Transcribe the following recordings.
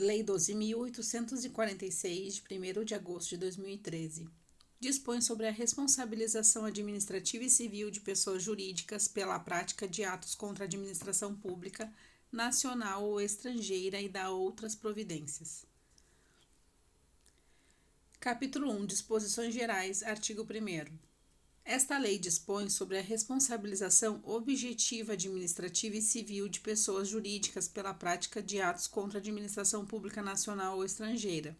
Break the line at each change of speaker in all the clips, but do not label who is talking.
Lei 12.846, de 1º de agosto de 2013, dispõe sobre a responsabilização administrativa e civil de pessoas jurídicas pela prática de atos contra a administração pública, nacional ou estrangeira e dá outras providências. Capítulo 1. Disposições Gerais. Artigo 1º. Esta lei dispõe sobre a responsabilização objetiva administrativa e civil de pessoas jurídicas pela prática de atos contra a administração pública nacional ou estrangeira.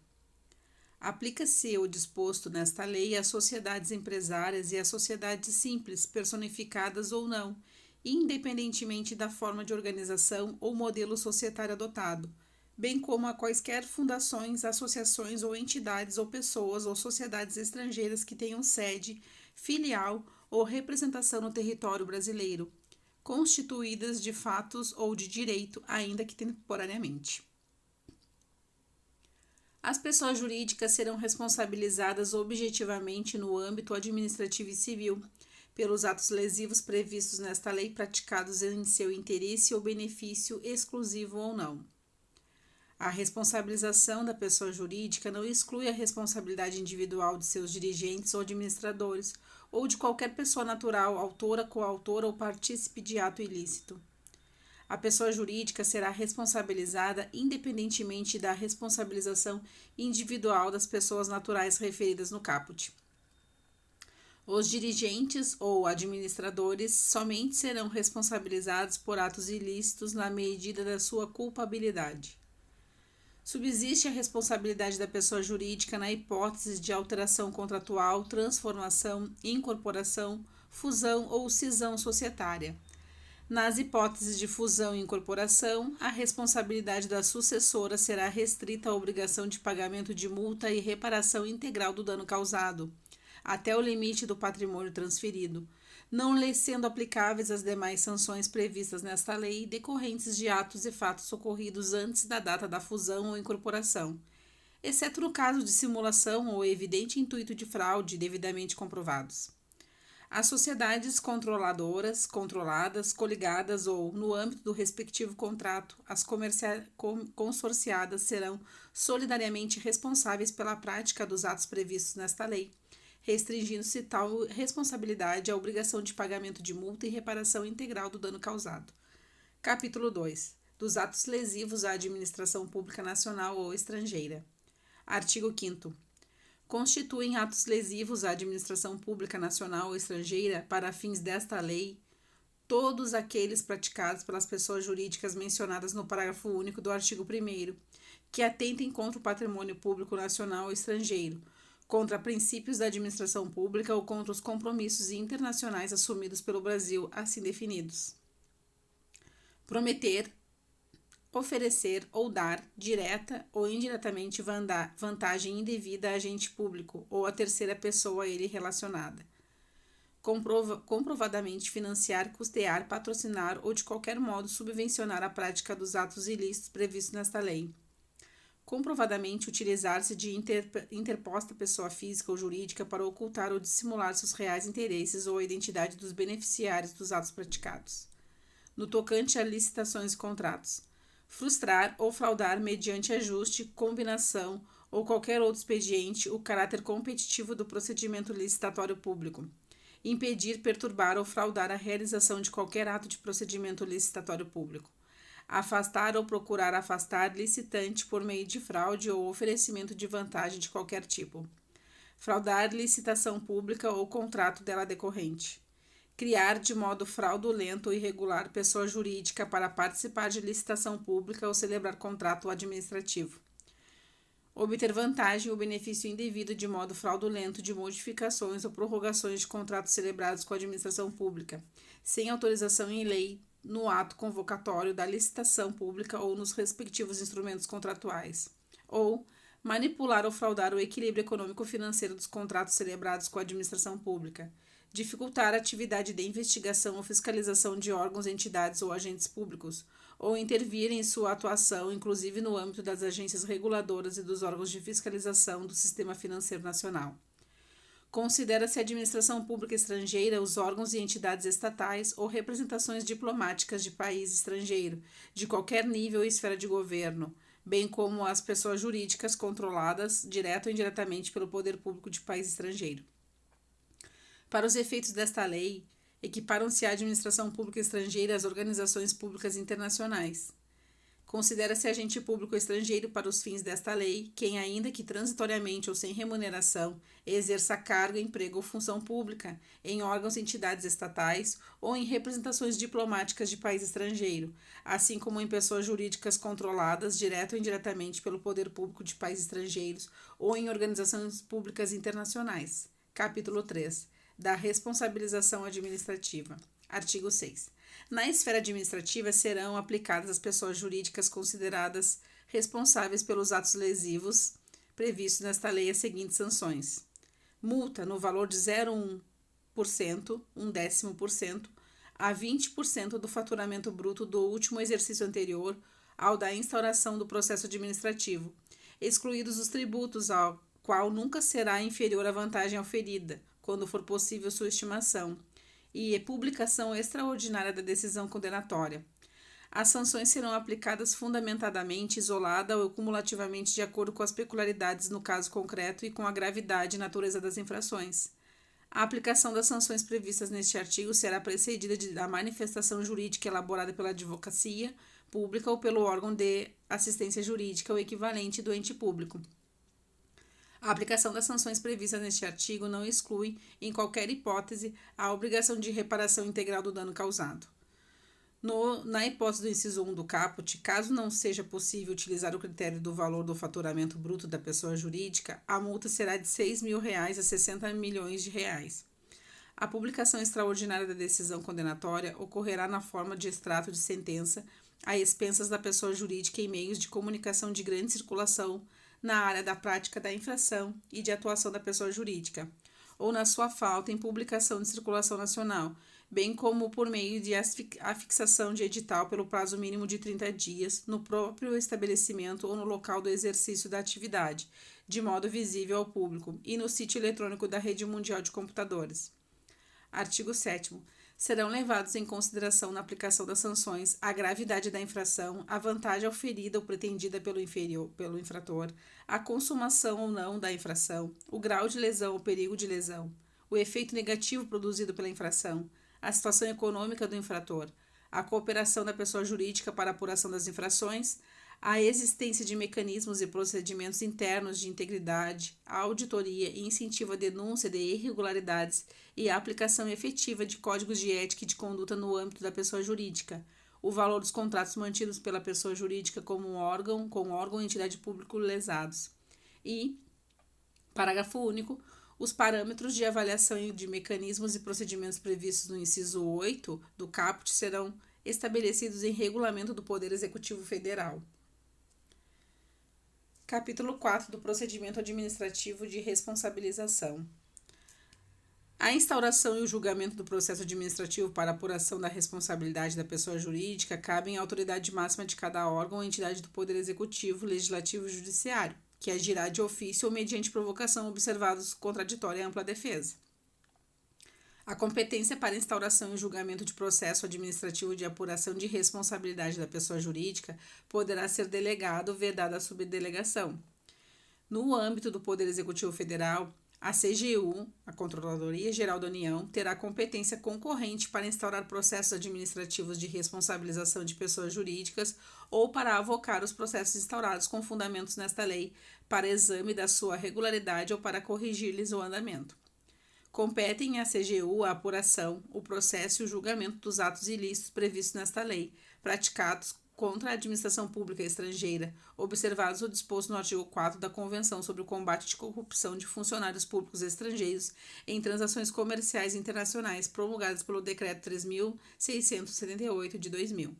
Aplica-se o disposto nesta lei às sociedades empresárias e às sociedades simples, personificadas ou não, independentemente da forma de organização ou modelo societário adotado, bem como a quaisquer fundações, associações ou entidades ou pessoas ou sociedades estrangeiras que tenham sede, filial ou representação no território brasileiro, constituídas de fatos ou de direito, ainda que temporariamente. As pessoas jurídicas serão responsabilizadas objetivamente no âmbito administrativo e civil pelos atos lesivos previstos nesta lei praticados em seu interesse ou benefício exclusivo ou não. A responsabilização da pessoa jurídica não exclui a responsabilidade individual de seus dirigentes ou administradores, ou de qualquer pessoa natural, autora, coautora ou partícipe de ato ilícito. A pessoa jurídica será responsabilizada independentemente da responsabilização individual das pessoas naturais referidas no caput. Os dirigentes ou administradores somente serão responsabilizados por atos ilícitos na medida da sua culpabilidade. Subsiste a responsabilidade da pessoa jurídica na hipótese de alteração contratual, transformação, incorporação, fusão ou cisão societária. Nas hipóteses de fusão e incorporação, a responsabilidade da sucessora será restrita à obrigação de pagamento de multa e reparação integral do dano causado, até o limite do patrimônio transferido, não lhe sendo aplicáveis as demais sanções previstas nesta lei decorrentes de atos e fatos ocorridos antes da data da fusão ou incorporação, exceto no caso de simulação ou evidente intuito de fraude devidamente comprovados. As sociedades controladoras, controladas, coligadas ou, no âmbito do respectivo contrato, as consorciadas serão solidariamente responsáveis pela prática dos atos previstos nesta lei, restringindo-se tal responsabilidade à obrigação de pagamento de multa e reparação integral do dano causado. Capítulo 2. Dos atos lesivos à administração pública nacional ou estrangeira. Artigo 5º. Constituem atos lesivos à administração pública nacional ou estrangeira, para fins desta lei, todos aqueles praticados pelas pessoas jurídicas mencionadas no parágrafo único do artigo 1º, que atentem contra o patrimônio público nacional ou estrangeiro, contra princípios da administração pública ou contra os compromissos internacionais assumidos pelo Brasil, assim definidos. Prometer, oferecer ou dar, direta ou indiretamente, vantagem indevida a agente público ou a terceira pessoa a ele relacionada. Comprovadamente financiar, custear, patrocinar ou de qualquer modo subvencionar a prática dos atos ilícitos previstos nesta lei. Comprovadamente utilizar-se de interposta pessoa física ou jurídica para ocultar ou dissimular seus reais interesses ou a identidade dos beneficiários dos atos praticados. No tocante a licitações e contratos. Frustrar ou fraudar mediante ajuste, combinação ou qualquer outro expediente o caráter competitivo do procedimento licitatório público. Impedir, perturbar ou fraudar a realização de qualquer ato de procedimento licitatório público. Afastar ou procurar afastar licitante por meio de fraude ou oferecimento de vantagem de qualquer tipo. Fraudar licitação pública ou contrato dela decorrente. Criar de modo fraudulento ou irregular pessoa jurídica para participar de licitação pública ou celebrar contrato administrativo. Obter vantagem ou benefício indevido de modo fraudulento de modificações ou prorrogações de contratos celebrados com a administração pública, sem autorização em lei, no ato convocatório da licitação pública ou nos respectivos instrumentos contratuais, ou manipular ou fraudar o equilíbrio econômico-financeiro dos contratos celebrados com a administração pública, dificultar a atividade de investigação ou fiscalização de órgãos, entidades ou agentes públicos, ou intervir em sua atuação, inclusive no âmbito das agências reguladoras e dos órgãos de fiscalização do sistema financeiro nacional. Considera-se administração pública estrangeira os órgãos e entidades estatais ou representações diplomáticas de país estrangeiro, de qualquer nível e esfera de governo, bem como as pessoas jurídicas controladas, direto ou indiretamente, pelo poder público de país estrangeiro. Para os efeitos desta lei, equiparam-se à administração pública estrangeira às organizações públicas internacionais. Considera-se agente público estrangeiro para os fins desta lei quem, ainda que transitoriamente ou sem remuneração, exerça cargo, emprego ou função pública em órgãos e entidades estatais ou em representações diplomáticas de país estrangeiro, assim como em pessoas jurídicas controladas, direto ou indiretamente, pelo poder público de países estrangeiros ou em organizações públicas internacionais. Capítulo 3. Da responsabilização administrativa. Artigo 6. Na esfera administrativa serão aplicadas às pessoas jurídicas consideradas responsáveis pelos atos lesivos previstos nesta lei as seguintes sanções: multa no valor de 0,1%, 0,1% a 20% do faturamento bruto do último exercício anterior ao da instauração do processo administrativo, excluídos os tributos, ao qual nunca será inferior a vantagem oferida, quando for possível sua estimação, e publicação extraordinária da decisão condenatória. As sanções serão aplicadas fundamentadamente, isolada ou cumulativamente de acordo com as peculiaridades no caso concreto e com a gravidade e natureza das infrações. A aplicação das sanções previstas neste artigo será precedida da manifestação jurídica elaborada pela advocacia pública ou pelo órgão de assistência jurídica ou equivalente do ente público. A aplicação das sanções previstas neste artigo não exclui, em qualquer hipótese, a obrigação de reparação integral do dano causado. Na hipótese do inciso 1 do caput, caso não seja possível utilizar o critério do valor do faturamento bruto da pessoa jurídica, a multa será de R$ 6.000 a 60 milhões de reais. A publicação extraordinária da decisão condenatória ocorrerá na forma de extrato de sentença, a expensas da pessoa jurídica em meios de comunicação de grande circulação na área da prática da infração e de atuação da pessoa jurídica, ou na sua falta em publicação de circulação nacional, bem como por meio de afixação de edital pelo prazo mínimo de 30 dias no próprio estabelecimento ou no local do exercício da atividade, de modo visível ao público, e no sítio eletrônico da Rede Mundial de Computadores. Artigo 7º. Serão levados em consideração na aplicação das sanções a gravidade da infração, a vantagem oferida ou pretendida pelo infrator, a consumação ou não da infração, o grau de lesão ou perigo de lesão, o efeito negativo produzido pela infração, a situação econômica do infrator, a cooperação da pessoa jurídica para a apuração das infrações, a existência de mecanismos e procedimentos internos de integridade, a auditoria e incentivo à denúncia de irregularidades e a aplicação efetiva de códigos de ética e de conduta no âmbito da pessoa jurídica, o valor dos contratos mantidos pela pessoa jurídica com órgão ou entidade pública lesados. E, parágrafo único, os parâmetros de avaliação de mecanismos e procedimentos previstos no inciso 8 do caput serão estabelecidos em regulamento do Poder Executivo Federal. Capítulo 4 do Procedimento Administrativo de Responsabilização. A instauração e o julgamento do processo administrativo para apuração da responsabilidade da pessoa jurídica cabem à autoridade máxima de cada órgão ou entidade do Poder Executivo, Legislativo e Judiciário, que agirá de ofício ou mediante provocação, observados contraditória e ampla defesa. A competência para instauração e julgamento de processo administrativo de apuração de responsabilidade da pessoa jurídica poderá ser delegado ou vedada a subdelegação. No âmbito do Poder Executivo Federal, a CGU, a Controladoria Geral da União, terá competência concorrente para instaurar processos administrativos de responsabilização de pessoas jurídicas ou para avocar os processos instaurados com fundamentos nesta lei para exame da sua regularidade ou para corrigir-lhes o andamento. Competem à CGU a apuração, o processo e o julgamento dos atos ilícitos previstos nesta lei, praticados contra a administração pública estrangeira, observados o disposto no artigo 4 da Convenção sobre o Combate de Corrupção de Funcionários Públicos Estrangeiros em Transações Comerciais Internacionais, promulgadas pelo Decreto 3.678 de 2000.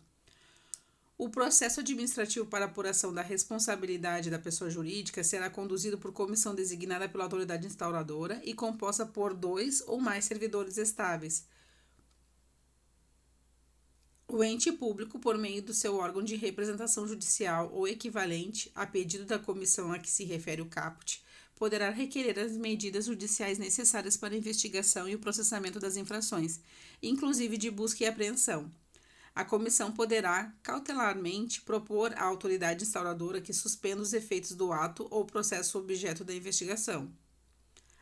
O processo administrativo para apuração da responsabilidade da pessoa jurídica será conduzido por comissão designada pela autoridade instauradora e composta por 2 ou mais servidores estáveis. O ente público, por meio do seu órgão de representação judicial ou equivalente, a pedido da comissão a que se refere o caput, poderá requerer as medidas judiciais necessárias para a investigação e o processamento das infrações, inclusive de busca e apreensão. A comissão poderá, cautelarmente, propor à autoridade instauradora que suspenda os efeitos do ato ou processo objeto da investigação.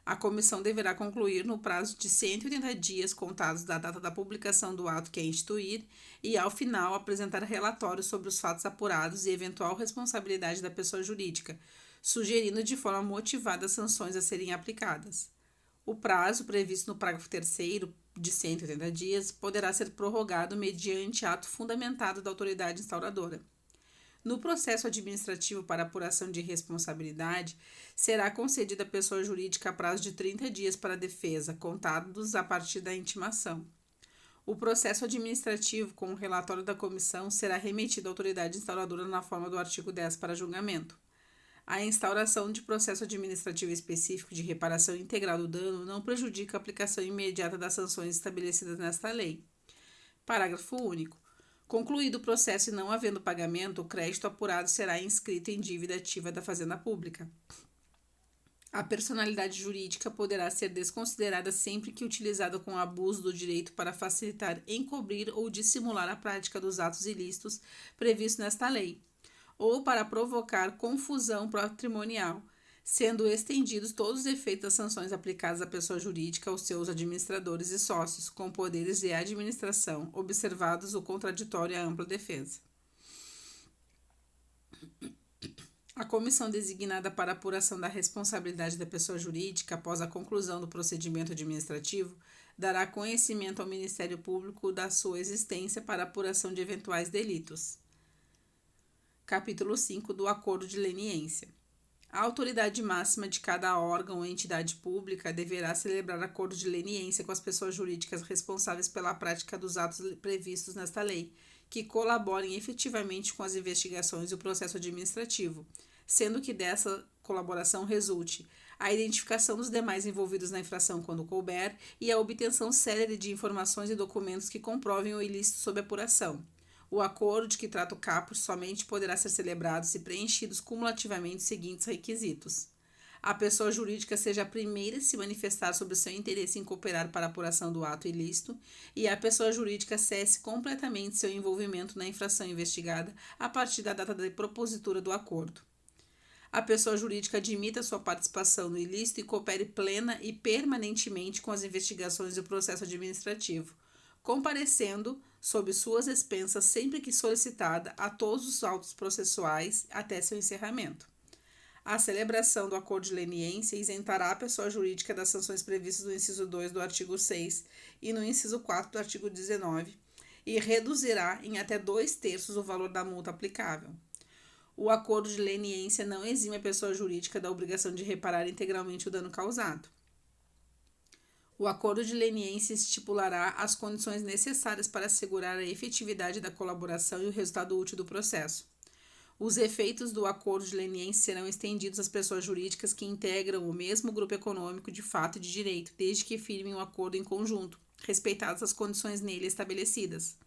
A comissão deverá concluir no prazo de 180 dias contados da data da publicação do ato que a instituir e, ao final, apresentar relatório sobre os fatos apurados e eventual responsabilidade da pessoa jurídica, sugerindo de forma motivada as sanções a serem aplicadas. O prazo, previsto no parágrafo 3º de 180 dias, poderá ser prorrogado mediante ato fundamentado da autoridade instauradora. No processo administrativo para apuração de responsabilidade, será concedida à pessoa jurídica prazo de 30 dias para a defesa, contados a partir da intimação. O processo administrativo, com o relatório da comissão, será remetido à autoridade instauradora na forma do artigo 10 para julgamento. A instauração de processo administrativo específico de reparação integral do dano não prejudica a aplicação imediata das sanções estabelecidas nesta lei. Parágrafo único. Concluído o processo e não havendo pagamento, o crédito apurado será inscrito em dívida ativa da Fazenda Pública. A personalidade jurídica poderá ser desconsiderada sempre que utilizada com abuso do direito para facilitar, encobrir ou dissimular a prática dos atos ilícitos previstos nesta lei, ou para provocar confusão patrimonial, sendo estendidos todos os efeitos das sanções aplicadas à pessoa jurídica aos seus administradores e sócios, com poderes de administração, observados o contraditório e a ampla defesa. A comissão designada para apuração da responsabilidade da pessoa jurídica após a conclusão do procedimento administrativo dará conhecimento ao Ministério Público da sua existência para apuração de eventuais delitos. Capítulo 5 do Acordo de Leniência. A autoridade máxima de cada órgão ou entidade pública deverá celebrar acordo de leniência com as pessoas jurídicas responsáveis pela prática dos atos previstos nesta lei, que colaborem efetivamente com as investigações e o processo administrativo, sendo que dessa colaboração resulte a identificação dos demais envolvidos na infração quando couber e a obtenção célere de informações e documentos que comprovem o ilícito sob apuração. O acordo de que trata o caput somente poderá ser celebrado se preenchidos cumulativamente os seguintes requisitos: a pessoa jurídica seja a primeira a se manifestar sobre o seu interesse em cooperar para a apuração do ato ilícito e a pessoa jurídica cesse completamente seu envolvimento na infração investigada a partir da data da propositura do acordo. A pessoa jurídica admita sua participação no ilícito e coopere plena e permanentemente com as investigações e o processo administrativo, comparecendo sob suas expensas sempre que solicitada a todos os autos processuais até seu encerramento. A celebração do acordo de leniência isentará a pessoa jurídica das sanções previstas no inciso 2 do artigo 6 e no inciso 4 do artigo 19 e reduzirá em até 2/3 o valor da multa aplicável. O acordo de leniência não exime a pessoa jurídica da obrigação de reparar integralmente o dano causado. O acordo de leniência estipulará as condições necessárias para assegurar a efetividade da colaboração e o resultado útil do processo. Os efeitos do acordo de leniência serão estendidos às pessoas jurídicas que integram o mesmo grupo econômico de fato e de direito, desde que firmem um acordo em conjunto, respeitadas as condições nele estabelecidas.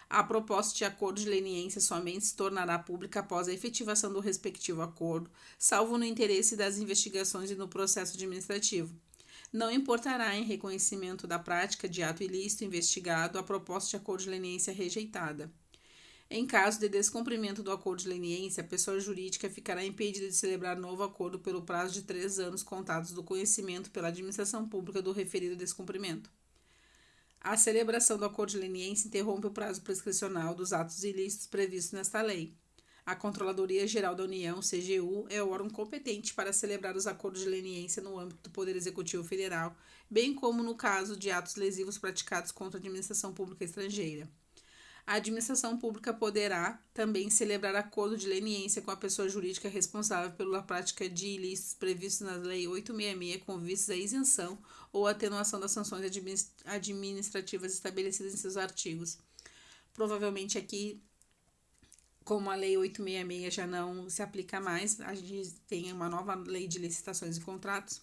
A proposta de acordo de leniência somente se tornará pública após a efetivação do respectivo acordo, salvo no interesse das investigações e no processo administrativo. Não importará em reconhecimento da prática de ato ilícito investigado a proposta de acordo de leniência rejeitada. Em caso de descumprimento do acordo de leniência, a pessoa jurídica ficará impedida de celebrar novo acordo pelo prazo de 3 anos contados do conhecimento pela administração pública do referido descumprimento. A celebração do acordo de leniência interrompe o prazo prescricional dos atos ilícitos previstos nesta lei. A Controladoria Geral da União, CGU, é o órgão competente para celebrar os acordos de leniência no âmbito do Poder Executivo Federal, bem como no caso de atos lesivos praticados contra a administração pública estrangeira. A administração pública poderá também celebrar acordo de leniência com a pessoa jurídica responsável pela prática de ilícitos previstos na Lei 866 com vistas à isenção ou atenuação das sanções administrativas estabelecidas em seus artigos. Provavelmente aqui, como a Lei 866 já não se aplica mais, a gente tem uma nova Lei de Licitações e Contratos.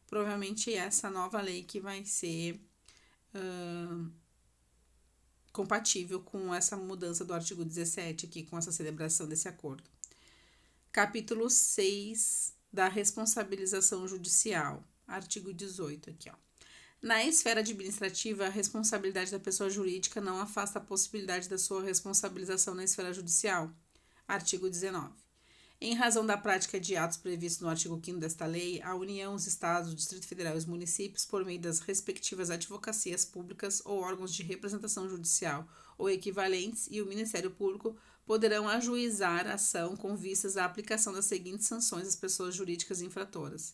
Provavelmente é essa nova lei que vai ser compatível com essa mudança do artigo 17 aqui, com essa celebração desse acordo. Capítulo 6 da responsabilização judicial, artigo 18 aqui, ó. Na esfera administrativa, a responsabilidade da pessoa jurídica não afasta a possibilidade da sua responsabilização na esfera judicial. Artigo 19. Em razão da prática de atos previstos no artigo 5º desta lei, a União, os Estados, o Distrito Federal e os municípios, por meio das respectivas advocacias públicas ou órgãos de representação judicial ou equivalentes e o Ministério Público, poderão ajuizar ação com vistas à aplicação das seguintes sanções às pessoas jurídicas infratoras: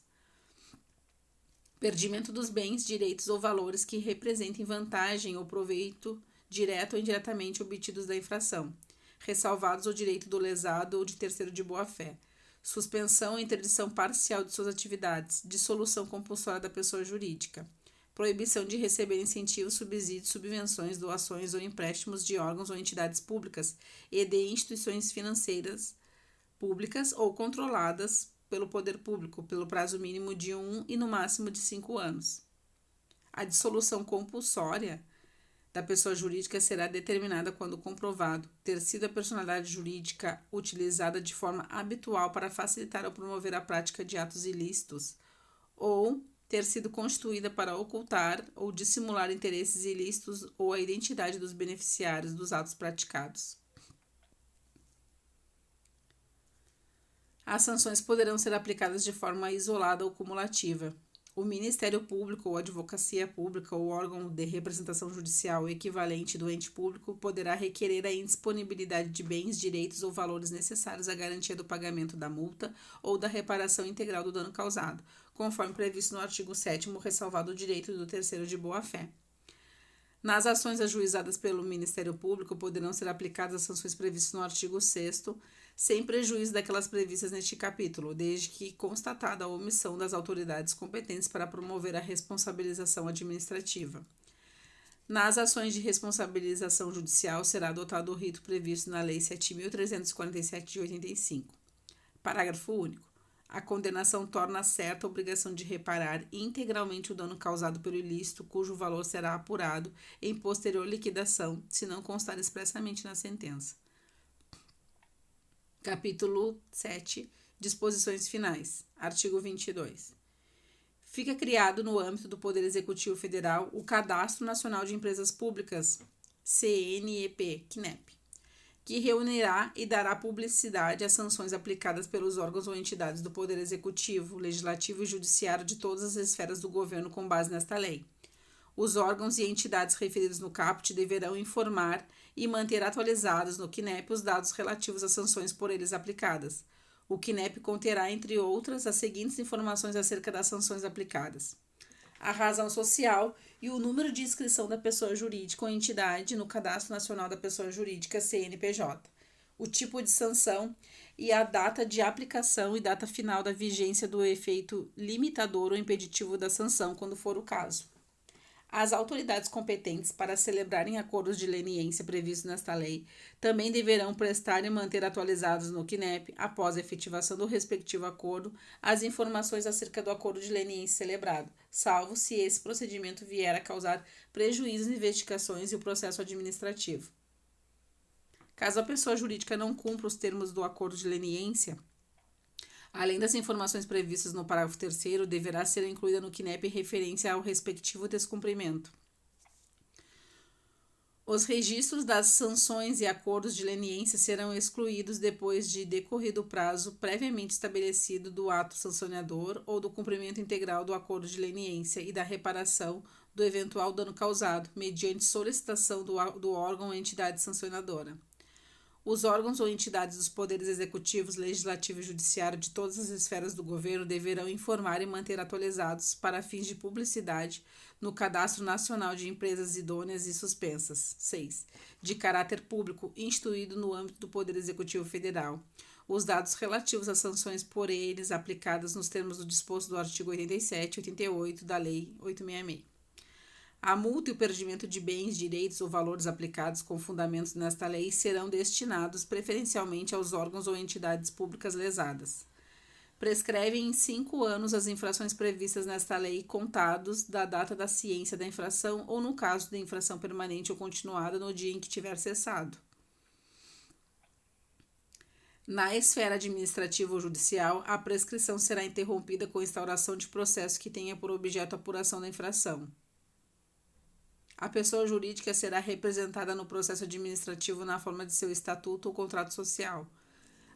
perdimento dos bens, direitos ou valores que representem vantagem ou proveito direto ou indiretamente obtidos da infração, ressalvados o direito do lesado ou de terceiro de boa-fé, suspensão ou interdição parcial de suas atividades, dissolução compulsória da pessoa jurídica, proibição de receber incentivos, subsídios, subvenções, doações ou empréstimos de órgãos ou entidades públicas e de instituições financeiras públicas ou controladas pelo poder público, pelo prazo mínimo de 1 e no máximo de 5 anos. A dissolução compulsória da pessoa jurídica será determinada quando comprovado ter sido a personalidade jurídica utilizada de forma habitual para facilitar ou promover a prática de atos ilícitos, ou ter sido constituída para ocultar ou dissimular interesses ilícitos ou a identidade dos beneficiários dos atos praticados. As sanções poderão ser aplicadas de forma isolada ou cumulativa. O Ministério Público ou Advocacia Pública ou órgão de representação judicial equivalente do ente público poderá requerer a indisponibilidade de bens, direitos ou valores necessários à garantia do pagamento da multa ou da reparação integral do dano causado, conforme previsto no artigo 7º, ressalvado o direito do terceiro de boa-fé. Nas ações ajuizadas pelo Ministério Público poderão ser aplicadas as sanções previstas no artigo 6º, sem prejuízo daquelas previstas neste capítulo, desde que constatada a omissão das autoridades competentes para promover a responsabilização administrativa. Nas ações de responsabilização judicial será adotado o rito previsto na Lei 7.347 de 85. Parágrafo único. A condenação torna certa a obrigação de reparar integralmente o dano causado pelo ilícito, cujo valor será apurado em posterior liquidação, se não constar expressamente na sentença. Capítulo 7. Disposições finais. Artigo 22. Fica criado no âmbito do Poder Executivo Federal o Cadastro Nacional de Empresas Públicas, CNEP, que reunirá e dará publicidade às sanções aplicadas pelos órgãos ou entidades do Poder Executivo, Legislativo e Judiciário de todas as esferas do governo com base nesta lei. Os órgãos e entidades referidos no caput deverão informar e manter atualizados no CNEP os dados relativos às sanções por eles aplicadas. O CNEP conterá, entre outras, as seguintes informações acerca das sanções aplicadas: a razão social e o número de inscrição da pessoa jurídica ou entidade no Cadastro Nacional da Pessoa Jurídica, CNPJ, o tipo de sanção e a data de aplicação e data final da vigência do efeito limitador ou impeditivo da sanção, quando for o caso. As autoridades competentes para celebrarem acordos de leniência previstos nesta lei também deverão prestar e manter atualizados no CNEP, após a efetivação do respectivo acordo, as informações acerca do acordo de leniência celebrado, salvo se esse procedimento vier a causar prejuízos nas investigações e o processo administrativo. Caso a pessoa jurídica não cumpra os termos do acordo de leniência, além das informações previstas no parágrafo 3º, deverá ser incluída no CNEP referência ao respectivo descumprimento. Os registros das sanções e acordos de leniência serão excluídos depois de decorrido o prazo previamente estabelecido do ato sancionador ou do cumprimento integral do acordo de leniência e da reparação do eventual dano causado, mediante solicitação do órgão ou entidade sancionadora. Os órgãos ou entidades dos poderes executivos, legislativo e judiciário de todas as esferas do governo deverão informar e manter atualizados, para fins de publicidade, no Cadastro Nacional de Empresas Idôneas e Suspensas, 6, de caráter público, instituído no âmbito do Poder Executivo Federal, os dados relativos às sanções por eles aplicadas nos termos do disposto do artigo 87 e 88 da Lei 866. A multa e o perdimento de bens, direitos ou valores aplicados com fundamentos nesta lei serão destinados preferencialmente aos órgãos ou entidades públicas lesadas. Prescrevem em 5 anos as infrações previstas nesta lei, contados da data da ciência da infração ou, no caso de infração permanente ou continuada, no dia em que tiver cessado. Na esfera administrativa ou judicial, a prescrição será interrompida com a instauração de processo que tenha por objeto a apuração da infração. A pessoa jurídica será representada no processo administrativo na forma de seu estatuto ou contrato social.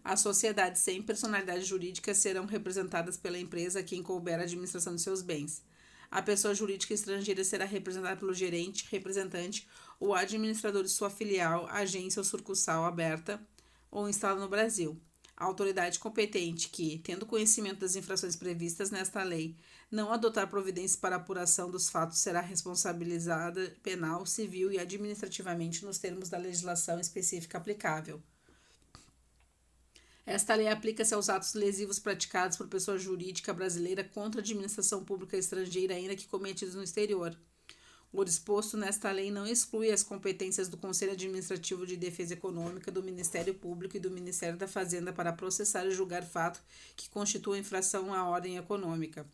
As sociedades sem personalidade jurídica serão representadas pela empresa a quem couber a administração de seus bens. A pessoa jurídica estrangeira será representada pelo gerente, representante ou administrador de sua filial, agência ou sucursal aberta ou instalada no Brasil. A autoridade competente que, tendo conhecimento das infrações previstas nesta lei, não adotar providências para apuração dos fatos será responsabilizada penal, civil e administrativamente nos termos da legislação específica aplicável. Esta lei aplica-se aos atos lesivos praticados por pessoa jurídica brasileira contra a administração pública estrangeira, ainda que cometidos no exterior. O disposto nesta lei não exclui as competências do Conselho Administrativo de Defesa Econômica, do Ministério Público e do Ministério da Fazenda para processar e julgar fato que constitua infração à ordem econômica.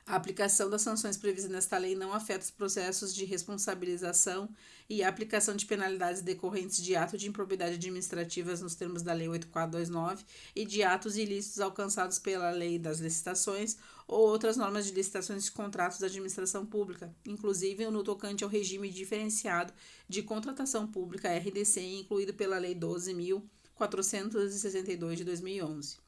A aplicação das sanções previstas nesta lei não afeta os processos de responsabilização e a aplicação de penalidades decorrentes de ato de improbidade administrativas nos termos da Lei 8429 e de atos ilícitos alcançados pela Lei das Licitações ou outras normas de licitações de contratos da administração pública, inclusive no tocante ao regime diferenciado de contratação pública RDC, incluído pela Lei 12.462 de 2011.